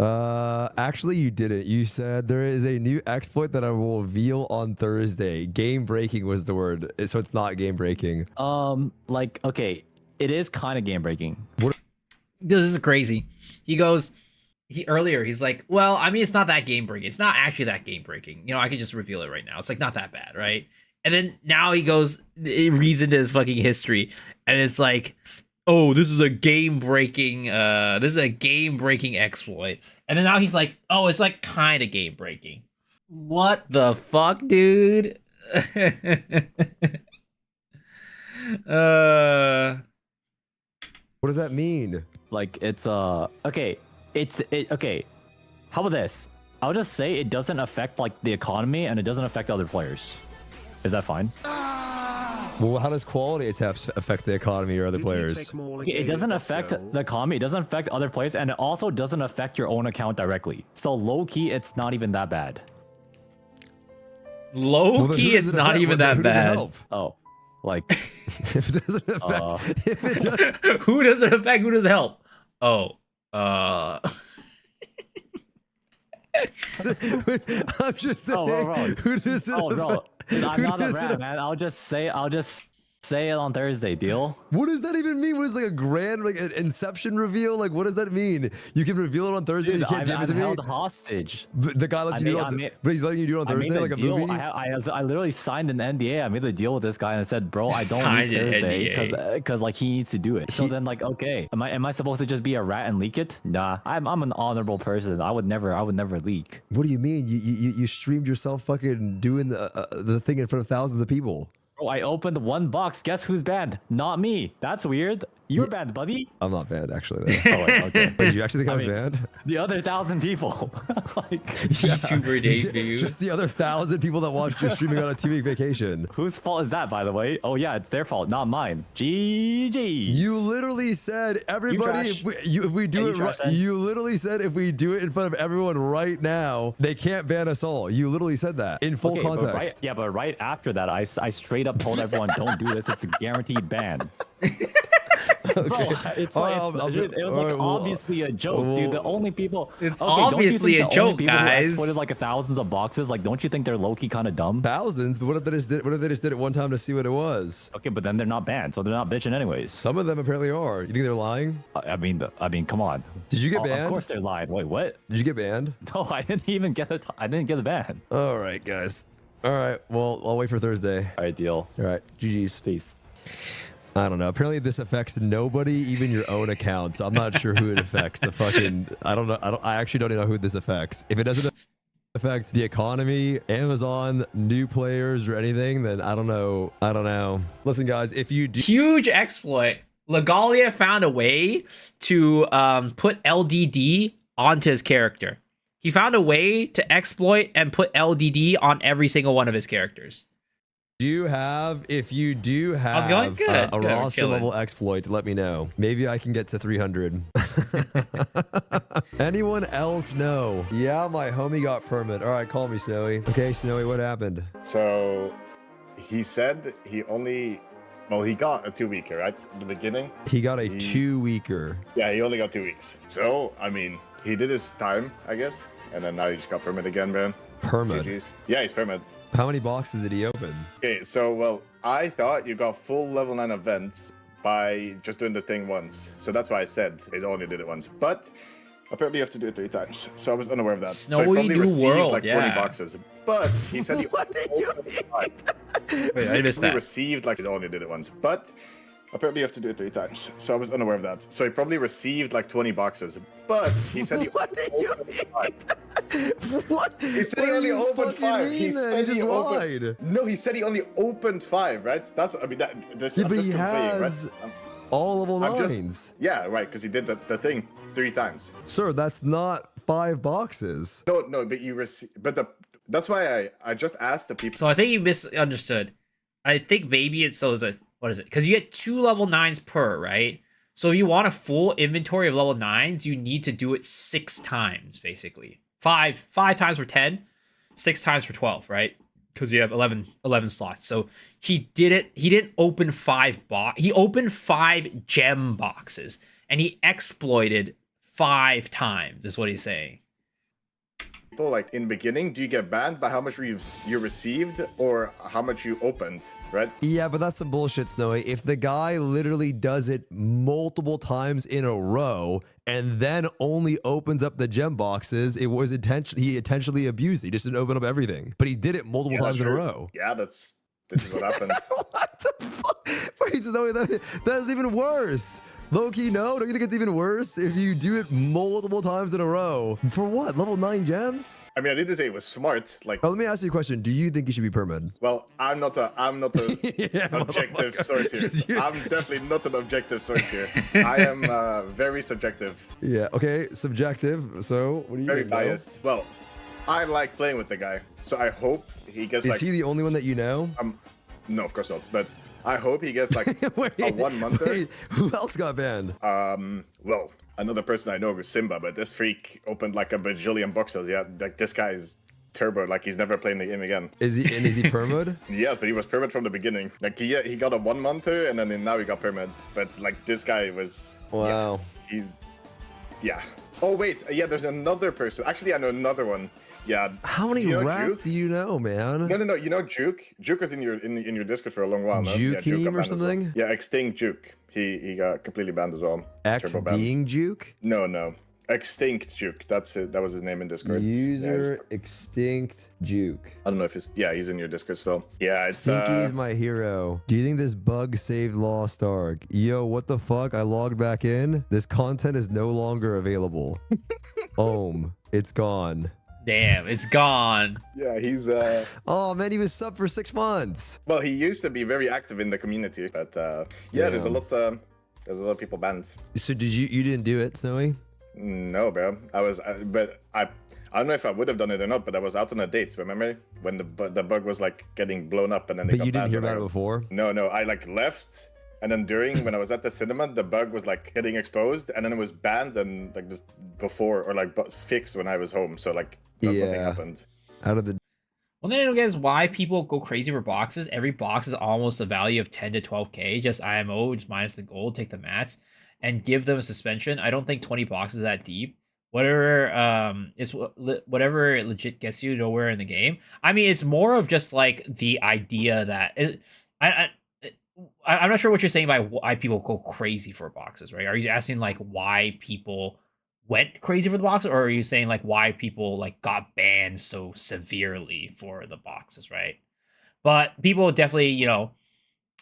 Actually, you didn't. You said there is a new exploit that I will reveal on Thursday. Game breaking was the word, so it's not game breaking. Like okay, it is kind of game breaking. This is crazy. He goes. He's like, well, I mean, it's not that game breaking. It's not actually that game breaking. You know, I can just reveal it right now. It's like not that bad, right? And then now he goes, it reads into his fucking history, and it's like, oh, this is a game breaking exploit. And then now he's like, oh, it's like kind of game breaking. What the fuck, dude? What does that mean? Like it's okay. Okay. How about this? I'll just say it doesn't affect like the economy and it doesn't affect other players. Is that fine? Well, how does quality attempts affect the economy or other players? Okay, it doesn't affect the economy. It doesn't affect other players, and it also doesn't affect your own account directly. So low key, it's not even that bad. Low key, it's not even that bad. Oh, like if it doesn't affect, if it does, who does it affect? Who does it help? Oh. I'm just saying. bro. Who does it affect? I'm not a rat, man. I'll just Say it on Thursday, deal? What does that even mean? What is like a grand like an inception reveal? Like what does that mean? You can reveal it on Thursday, Dude, but you can't give it to I'm me. held hostage. The guy lets you do it on, but he's letting you do it on Thursday, like a deal. movie. I literally signed an NDA. I made a deal with this guy and I said, bro, I don't Signed need an Thursday because like he needs to do it. So then like, okay, am I supposed to just be a rat and leak it? Nah, I'm an honorable person. I would never leak. What do you mean? You streamed yourself fucking doing the thing in front of thousands of people. Bro, I opened one box. Guess who's banned? Not me. That's weird. You're banned, buddy. I'm not banned actually. Oh, okay. Wait, you actually think I was banned? The other 1,000 people. Like, YouTuber debut. Just the other 1,000 people that watched you streaming on a 2-week vacation. whose fault is that, by the way? Oh yeah, it's their fault, not mine. GG. You literally said everybody. If we do it right, you literally said if we do it in front of everyone right now, they can't ban us all. You literally said that in full context. But right after that, I straight up told everyone, don't do this. It's a guaranteed ban. Bro, it was obviously a joke, dude. The only people. It's obviously a joke, guys. Exploited like thousands of boxes. Like, don't you think they're low key kind of dumb? Thousands, but what if they just did it one time to see what it was? Okay, but then they're not banned, so they're not bitching anyways. Some of them apparently are. You think they're lying? I mean, come on. Did you get banned? Of course they're lying. Wait, what? Did you get banned? No, I didn't even get it. I didn't get a ban. All right, guys. All right. Well, I'll wait for Thursday. All right, deal. All right. GG's. Peace. I don't know. Apparently this affects nobody, even your own account. So I'm not sure who it affects. I don't know. I actually don't even know who this affects. If it doesn't affect the economy, Amazon, new players or anything, then I don't know. I don't know. Listen, guys, if you do Huge exploit. Legalia found a way to put LDD onto his character. He found a way to exploit and put LDD on every single one of his characters. if you do have a roster level exploit, let me know. Maybe I can get to 300. Anyone else know? Yeah, my homie got permit. All right, call me, Snowy. Okay, Snowy, what happened? So he said he got a 2-weeker, right? In the beginning. He got a 2-weeker. Yeah, he only got 2 weeks. So, I mean, he did his time, I guess. And then now he just got permit again, man. Permit? GG's. Yeah, he's permit. How many boxes did he open? Okay, so, well, I thought you got full level 9 events by just doing the thing once. So that's why I said it only did it once. But apparently you have to do it 3 times. So I was unaware of that. Snowy so he probably new received world, like 20 boxes. But he said he Wait, I missed that. received like it only did it once. But apparently you have to do it 3 times. So I was unaware of that. So he probably received like 20 boxes. But he said he opened 5. What? He said he only opened 5. He said he lied. opened. No, he said he only opened 5, right? That's what I mean. This, Yeah, I'm but just he conveying, has right? all level I'm just- 9s. Yeah, right, because he did the thing 3 times. Sir, that's not 5 boxes. No, but you receive. But that's why I just asked the people. So I think you misunderstood. I think maybe it's what is it? Because you get 2 level 9s per, right? So if you want a full inventory of level 9s, you need to do it 6 times, basically. 5 times for 10, 6 times for 12, right? Because you have 11 slots. So he did it. He didn't open 5 he opened 5 gem boxes and he exploited 5 times, is what he's saying. People, like in beginning, do you get banned by how much you received or how much you opened, right? Yeah, but that's some bullshit, Snowy. If the guy literally does it multiple times in a row and then only opens up the gem boxes, it was he intentionally abused it. He just didn't open up everything. But he did it multiple times in a row. Yeah, this is what happened. What the fuck? Wait, Snowy, that's even worse. Low-key, no? Don't you think it's even worse if you do it multiple times in a row? For what? Level 9 gems? I mean, I didn't say it was smart. Like, let me ask you a question. Do you think you should be permanent? Well, I'm not a Yeah, objective source here. I'm definitely not an objective source here. I am very subjective. Yeah, okay, subjective. So, what do you Very think, bro? biased. Well, I like playing with the guy, so I hope he gets Is he the only one that you know? No, of course not. But I hope he gets like a 1-monther. Wait, who else got banned? Well, another person I know was Simba, but this freak opened like a bajillion boxes. Yeah, like this guy is turbo. Like he's never playing the game again. Is he permid? Yeah, but he was permit from the beginning. Like he got a 1-monther and then now he got permit. But like this guy was. Wow. Yeah, Oh wait, yeah. There's another person. Actually, I know another one. Yeah. How many rats do you know, man? No. You know Juke? Juke was in your Discord for a long while, no? Juke Juke got or banned as well. something? Yeah, Extinct Juke. He got completely banned as well. XDing Juke? No. Extinct Juke. That's it. That was his name in Discord. User Extinct Juke. I don't know if he's in your Discord still. Yeah, it's Stinky's my hero. Do you think this bug saved Lost Ark? Yo, what the fuck? I logged back in. This content is no longer available. It's gone. Damn, it's gone. Yeah, he's Oh man, he was sub for 6 months. well, he used to be very active in the community, but yeah, there's a lot of people banned. So you didn't do it, Snowy? No, bro. But I don't know if I would have done it or not, but I was out on a date, remember? When the bug was like getting blown up and then But you didn't hear about it before? No, I like left, and then when I was at the cinema, the bug was like getting exposed, and then it was banned and like just before or like fixed when I was home. So like nothing happened. Out of the One thing I don't get is why people go crazy for boxes. Every box is almost a value of 10 to 12k, just IMO, just minus the gold, take the mats, and give them a suspension. I don't think 20 boxes is that deep. Whatever whatever it legit gets you nowhere in the game. I mean, it's more of just like the idea that I'm not sure what you're saying by why people go crazy for boxes, right? Are you asking like why people went crazy for the boxes, or are you saying like why people like got banned so severely for the boxes, right? But people definitely, you know,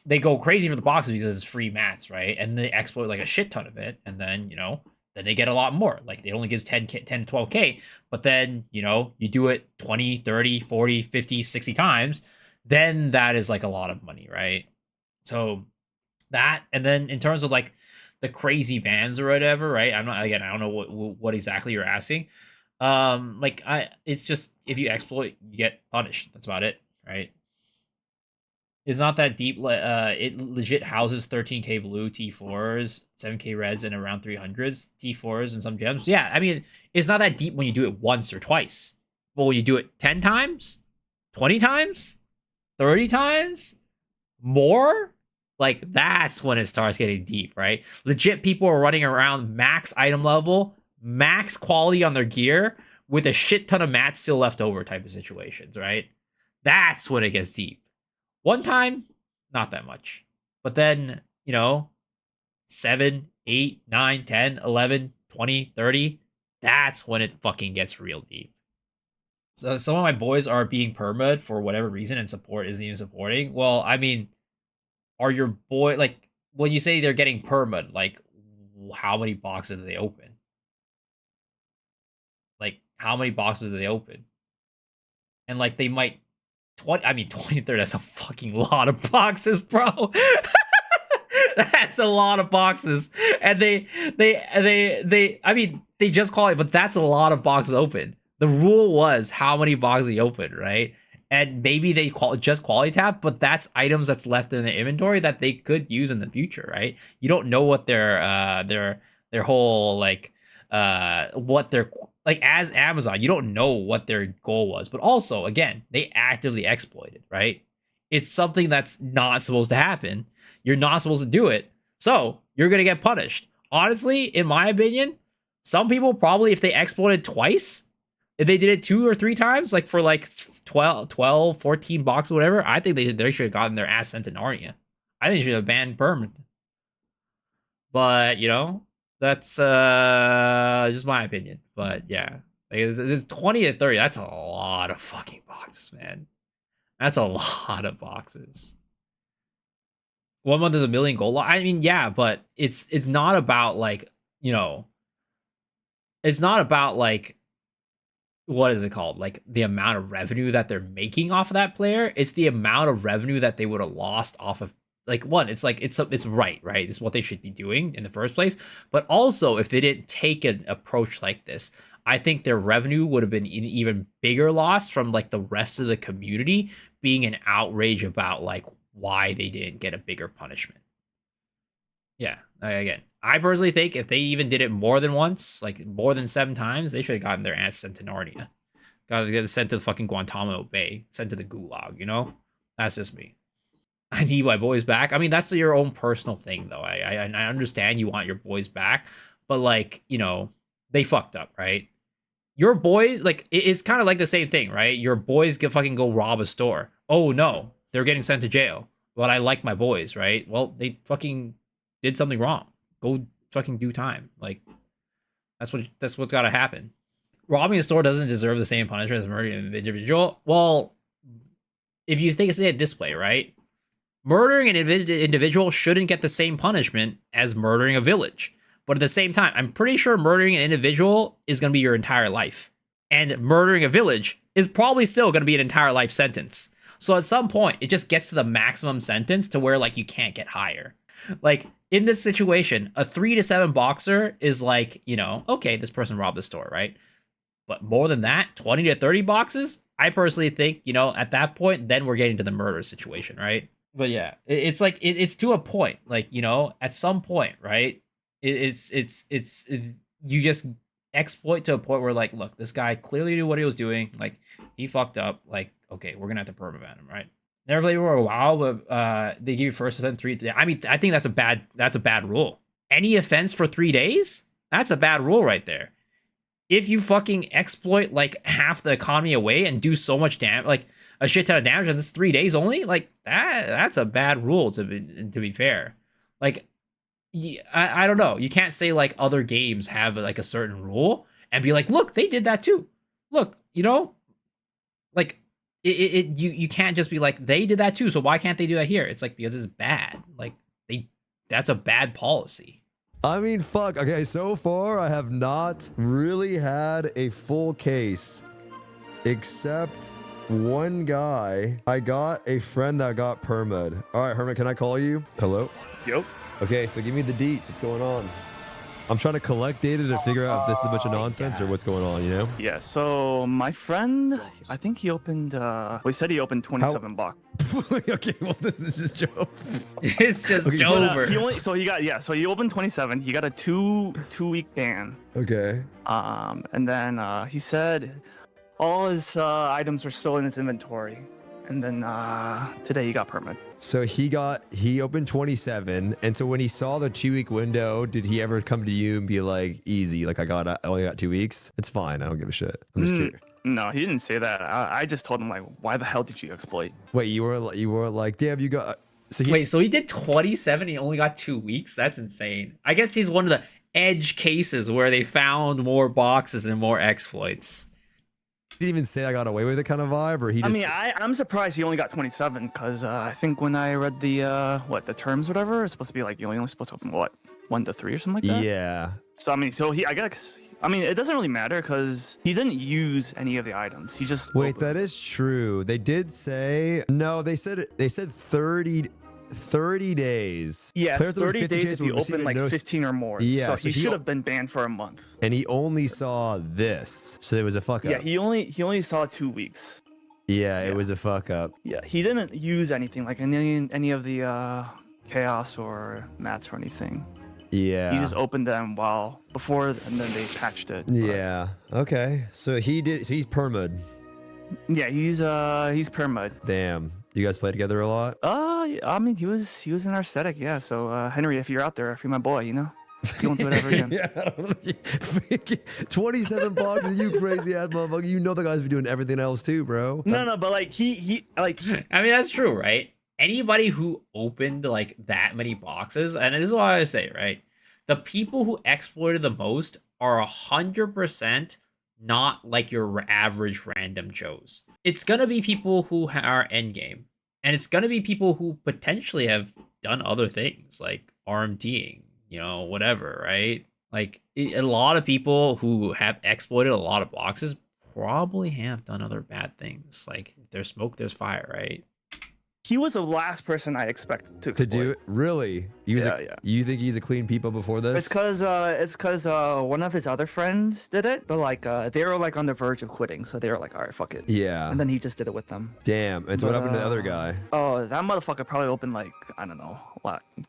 they go crazy for the boxes because it's free mats, right? And they exploit like a shit ton of it, and then, you know, then they get a lot more. Like it only gives 10 to 12k, but then, you know, you do it 20, 30, 40, 50, 60 times, then that is like a lot of money, right? So that, and then in terms of like the crazy bans or whatever, right? I don't know what exactly you're asking. It's just if you exploit, you get punished. That's about it, right? It's not that deep. It legit houses 13k blue T4s, 7k reds, and around 300s T4s and some gems. Yeah, I mean, it's not that deep when you do it once or twice. But when you do it 10 times, 20 times, 30 times, more, like that's when it starts getting deep, right? Legit people are running around max item level, max quality on their gear with a shit ton of mats still left over type of situations, right? That's when it gets deep. One time, not that much. But then, you know, 7, 8, 9, 10, 11, 20, 30, that's when it fucking gets real deep. So some of my boys are being perma'd for whatever reason, and support isn't even supporting. Well, I mean, are your boy, like, when you say they're getting perma'd, like, how many boxes do they open? Like, how many boxes do they open? And, like, they might 23, that's a fucking lot of boxes, bro. That's a lot of boxes. And they just call it, but that's a lot of boxes open. The rule was how many boxes they open, right? And maybe they just quality tap, but that's items that's left in their inventory that they could use in the future, right? You don't know what their whole like what their, like, as Amazon, you don't know what their goal was. But also, again, they actively exploited, right? It's something that's not supposed to happen. You're not supposed to do it. So you're going to get punished. Honestly, in my opinion, some people probably, if they exploited twice, if they did it 2 or 3 times, like for like 12, 14 boxes, whatever, I think they should have gotten their ass sent to Narnia. I think they should have banned permanent. But, you know, that's just my opinion. But yeah, like it's 20 to 30. That's a lot of fucking boxes, man. That's a lot of boxes. 1 month is $1 million gold. I mean, yeah, but it's not about like, you know, it's not about like, what is it called? Like the amount of revenue that they're making off of that player. It's the amount of revenue that they would have lost off of, like, one, it's like it's right? It's what they should be doing in the first place. But also, if they didn't take an approach like this, I think their revenue would have been an even bigger loss from like the rest of the community being an outrage about like why they didn't get a bigger punishment. Yeah, again, I personally think if they even did it more than once, like more than 7 times, they should have gotten their ass sent to Narnia. Got to get sent to the fucking Guantanamo Bay, sent to the gulag, you know? That's just me. I need my boys back. I mean, that's your own personal thing, though. I understand you want your boys back, but like, you know, they fucked up, right? your boys, like, it's kind of like the same thing, right? Your boys can fucking go rob a store. Oh no, they're getting sent to jail. But I like my boys, right? Well, they fucking did something wrong. Go fucking do time. Like, that's what's got to happen. Robbing a store doesn't deserve the same punishment as murdering an individual. Well, if you think it this way, right? Murdering an individual shouldn't get the same punishment as murdering a village. But at the same time, I'm pretty sure murdering an individual is going to be your entire life. And murdering a village is probably still going to be an entire life sentence. So at some point, it just gets to the maximum sentence to where, like, you can't get higher. Like, in this situation, a 3 to 7 boxer is like, you know, okay, this person robbed the store, right? But more than that, 20 to 30 boxes, I personally think, you know, at that point, then we're getting to the murder situation, right? But yeah, it's like, it's to a point, like, you know, at some point, right? You just exploit to a point where, like, look, this guy clearly knew what he was doing. Like, he fucked up. Like, okay, we're gonna have to permaban him, right? Never played for a while, but they give you first offense 3. I mean, I think that's a bad rule. Any offense for 3 days? That's a bad rule right there. If you fucking exploit like half the economy away and do so much damage, like a shit ton of damage in this 3 days only, like that's a bad rule to be fair. Like, I don't know. You can't say like other games have like a certain rule and be like, look, they did that too. Look, you know, like you can't just be like, they did that too, so why can't they do that here? It's like, because it's bad. Like, that's a bad policy. I mean, fuck. Okay, so far I have not really had a full case, except one guy. I got a friend that got permad. All right, Hermit, can I call you? Hello? Yep. Okay, so give me the deets. What's going on? I'm trying to collect data to figure out if this is a bunch of nonsense or what's going on, you know? Yeah, so my friend, I think he opened, he said he opened 27 boxes. Okay, well, this is just Joe. It's just Okay, over. So he opened 27. He got a two-week ban. Okay. And then he said all his items are still in his inventory. And then today he got permit. So he opened 27, and so when he saw the 2-week window, did he ever come to you and be like, easy, like I only got 2 weeks? It's fine, I don't give a shit. I'm just curious. No, he didn't say that. I just told him, like, why the hell did you exploit? Wait, you were like, damn, you got. So so he did 27. He only got 2 weeks. That's insane. I guess he's one of the edge cases where they found more boxes and more exploits. He didn't even say I got away with it kind of vibe, or he just. I mean, I'm surprised he only got 27 because I think when I read the the terms, whatever, it's supposed to be like you're only supposed to open 1 to 3 or something like that. Yeah. So I mean, it doesn't really matter because he didn't use any of the items. He just Wait, that is true. They did say no. They said 30 days. Yeah, Players with 30 days if you open like no 15 or more. Yeah, so he should have been banned for a month. And he only saw this, so it was a fuck up. Yeah, he only saw 2 weeks. Yeah, it was a fuck up. Yeah, he didn't use anything like any of the chaos or mats or anything. Yeah. He just opened them before, and then they patched it. But Yeah. Okay. So he did. So he's permad. yeah, he's permad. Damn. You guys play together a lot? I mean, he was in our static, yeah. So Henry, if you're out there, if you're my boy, you know, you won't do it ever again. Yeah, I don't know. 27 boxes, you crazy ass motherfucker. You know the guys be doing everything else too, bro. No, but like he I mean, that's true, right? Anybody who opened like that many boxes, and this is what I say, right? The people who exploited the most are 100% not like your average random Joes. It's gonna be people who are endgame, and it's gonna be people who potentially have done other things like RMDing, you know, whatever, right? Like a lot of people who have exploited a lot of boxes probably have done other bad things. Like if there's smoke, there's fire, right? he was the last person I expected to exploit. To do it? Really? You think he's a clean people before this? It's because one of his other friends did it, but like they were like on the verge of quitting, so they were like, all right, fuck it. Yeah. And then he just did it with them. Damn. And so what happened to the other guy? Oh, that motherfucker probably opened like, I don't know,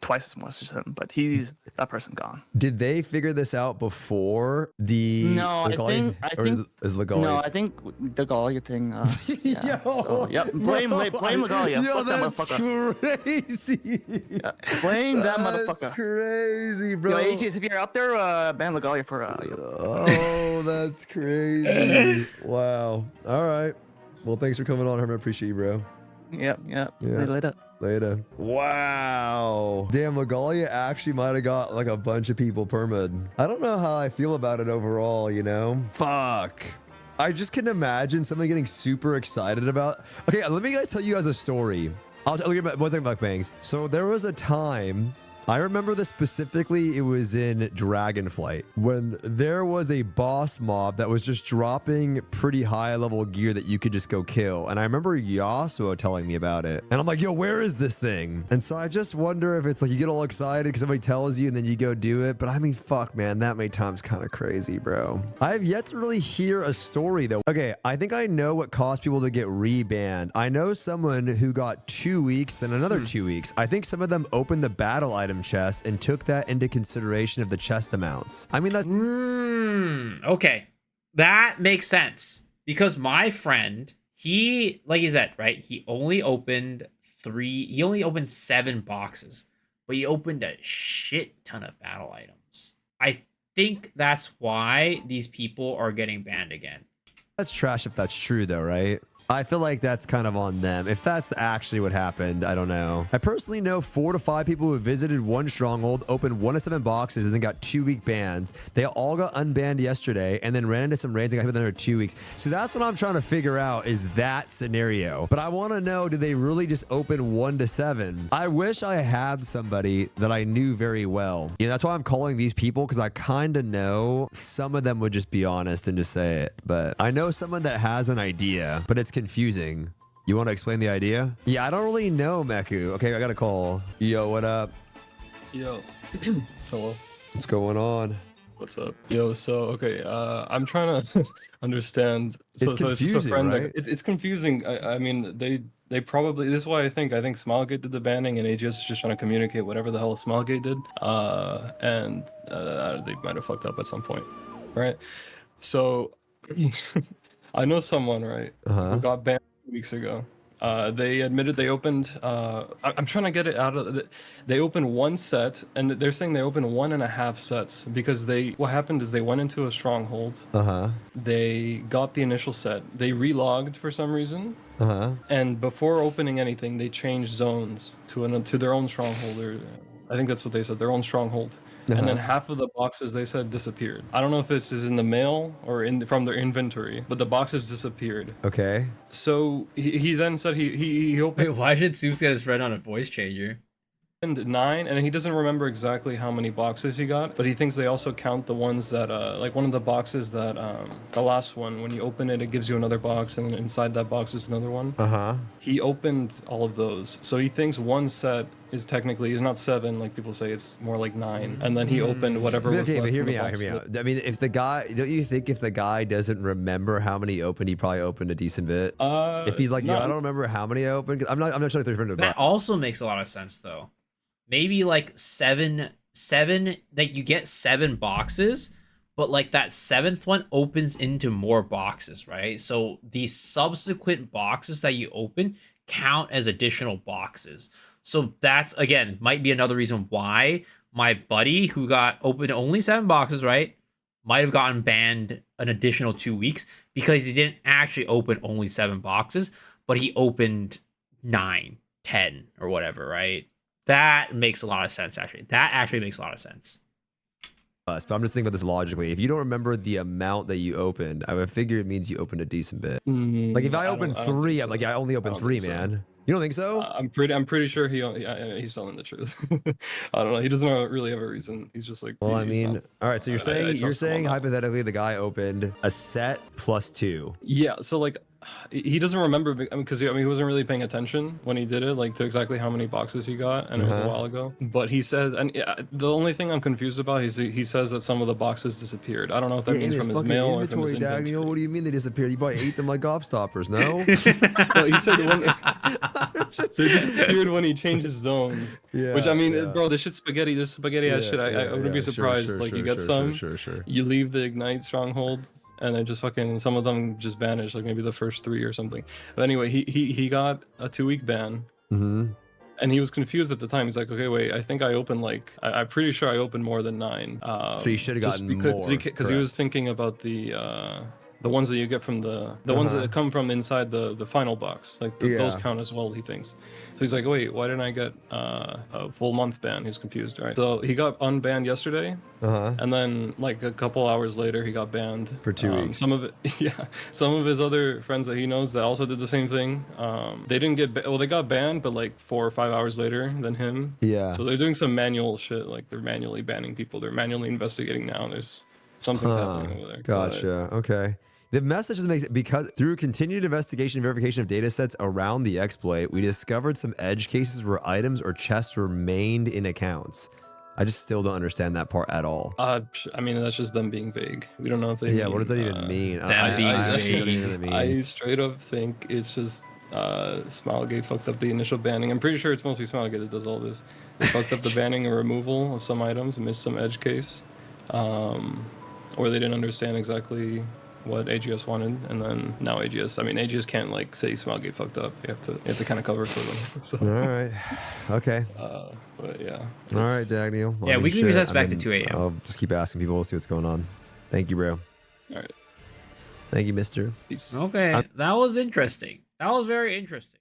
twice as much as him, but that person gone. Did they figure this out before the? No, I think is Legalia? No, I think the Galia thing. Yeah. Yo, so, yep. Blame Legalia. Yo, fuck that that's motherfucker. crazy. Yeah. Blame that motherfucker. That's crazy, bro. Yo, Aegis, if you're up there, ban Legalia for Oh, that's crazy. Wow. All right. Well, thanks for coming on, Herman. Appreciate you, bro. Yep. Yeah. Later. Later. Wow. Damn, Legalia actually might have got like a bunch of people permid. I don't know how I feel about it overall, you know? Fuck. I just can imagine somebody getting super excited about. Okay, let me guys tell you guys a story. I'll tell you about one second, Bangs. So there was a time. I remember this specifically, it was in Dragonflight, when there was a boss mob that was just dropping pretty high level gear that you could just go kill. And I remember Yasuo telling me about it. And I'm like, yo, where is this thing? And so I just wonder if it's like you get all excited because somebody tells you and then you go do it. But I mean, fuck, man, that many times kind of crazy, bro. I have yet to really hear a story though. Okay, I think I know what caused people to get rebanned. I know someone who got 2 weeks, then another 2 weeks. I think some of them opened the battle item chest and took that into consideration of the chest amounts. I mean, that. Okay, that makes sense because my friend, he, like you said, right? He only opened 7 boxes, but he opened a shit ton of battle items. I think that's why these people are getting banned again. That's trash if that's true though, right? I feel like that's kind of on them. If that's actually what happened, I don't know. I personally know 4 to 5 people who visited one stronghold, opened 1 to 7 boxes, and then got 2 week bans. They all got unbanned yesterday and then ran into some raids and got hit with another 2 weeks. So that's what I'm trying to figure out is that scenario. But I want to know, did they really just open 1 to 7? I wish I had somebody that I knew very well. You know, that's why I'm calling these people, because I kind of know some of them would just be honest and just say it. But I know someone that has an idea, but it's confusing. You want to explain the idea? Yeah, I don't really know, Meku. Okay, I got a call. Yo, what up? Yo. Hello. What's going on? What's up? Yo, so okay, I'm trying to understand. So It's so it's just a confusing, friend right? it's confusing. I mean they probably, this is why I think Smilegate did the banning and AGS is just trying to communicate whatever the hell Smilegate did. And they might have fucked up at some point. Right? So I know someone, right, who got banned 2 weeks ago. They admitted they opened, I'm trying to get it out of, they opened 1 set, and they're saying they opened 1.5 sets, because what happened is they went into a stronghold, they got the initial set, they relogged for some reason, and before opening anything, they changed zones to their own stronghold, or I think that's what they said, their own stronghold. And then half of the boxes, they said, disappeared. I don't know if this is in the mail or from their inventory, but the boxes disappeared. Okay. So he then said he opened. Wait, why should Stoopzz get his friend on a voice changer? 9, and he doesn't remember exactly how many boxes he got, but he thinks they also count the ones that like one of the boxes that the last one, when you open it, it gives you another box, and inside that box is another one. He opened all of those, so he thinks 1 set is technically, is not 7 like people say, it's more like 9, and then he opened whatever was left. But hear me box. out. I mean, if the guy, don't you think if the guy doesn't remember how many he opened, he probably opened a decent bit? If he's like, yo, I don't remember how many I opened, 'cause I'm not trying to throw That also makes a lot of sense though. Maybe like 7, like you get 7 boxes, but like that 7th one opens into more boxes, right? So the subsequent boxes that you open count as additional boxes. So that's, again, might be another reason why my buddy who got opened only 7 boxes, right, might have gotten banned an additional 2 weeks, because he didn't actually open only 7 boxes, but he opened 9, 10, or whatever, right? That makes a lot of sense, actually. That actually makes a lot of sense. But I'm just thinking about this logically. If you don't remember the amount that you opened, I would figure it means you opened a decent bit. Like if I opened 3, I'm like, yeah, I only opened 3, man. You don't think so? I'm pretty sure he's telling the truth. I don't know. He doesn't really have a reason. He's just like. Well, I mean, all right. So you're saying hypothetically the guy opened a set plus 2. Yeah. So like, he doesn't remember. I mean, because he wasn't really paying attention when he did it, like to exactly how many boxes he got, and it was a while ago. But he says, and the only thing I'm confused about is he says that some of the boxes disappeared. I don't know if that means from his mail or from his inventory. Daniel, what do you mean they disappeared? You probably ate them like gobstoppers, no? Well, he said they disappeared when he changes zones. Yeah. Which I mean, bro, this shit's spaghetti. This spaghetti ass shit. I wouldn't be surprised. You get some. You leave the Ignite stronghold. And then just fucking, some of them just vanished, like maybe the first 3 or something. But anyway, he got a 2 week ban. And he was confused at the time. He's like, okay, wait, I think I opened like, I'm pretty sure I opened more than 9. So you should have just gotten more. Because he was thinking about the ones that you get from the ones that come from inside the final box. Like those count as well, he thinks. So he's like, wait, why didn't I get a full month ban? He's confused, right? So he got unbanned yesterday. And then like a couple hours later, he got banned for 2 weeks. Some of it, some of his other friends that he knows that also did the same thing. They didn't get they got banned, but like 4 or 5 hours later than him. Yeah. So they're doing some manual shit, like they're manually banning people. They're manually investigating now. There's something's happening over there. Gotcha. Okay. The message makes it because through continued investigation and verification of data sets around the exploit, we discovered some edge cases where items or chests remained in accounts. I just still don't understand that part at all. I mean, that's just them being vague. We don't know if they mean, what does that even mean? I actually don't even know what that I means. straight up think it's just Smilegate fucked up the initial banning. I'm pretty sure it's mostly Smilegate that does all this. They fucked up the banning and removal of some items and missed some edge case. Or they didn't understand exactly what AGS wanted, and then now AGS can't like say Smilegate fucked up. You have to kind of cover for them. So, all right. Okay. But yeah. All right, Dagneal. Yeah, weekly resets back to 2 a.m. I'll just keep asking people, see what's going on. Thank you, bro. All right. Thank you, mister. Peace. Okay, that was interesting. That was very interesting.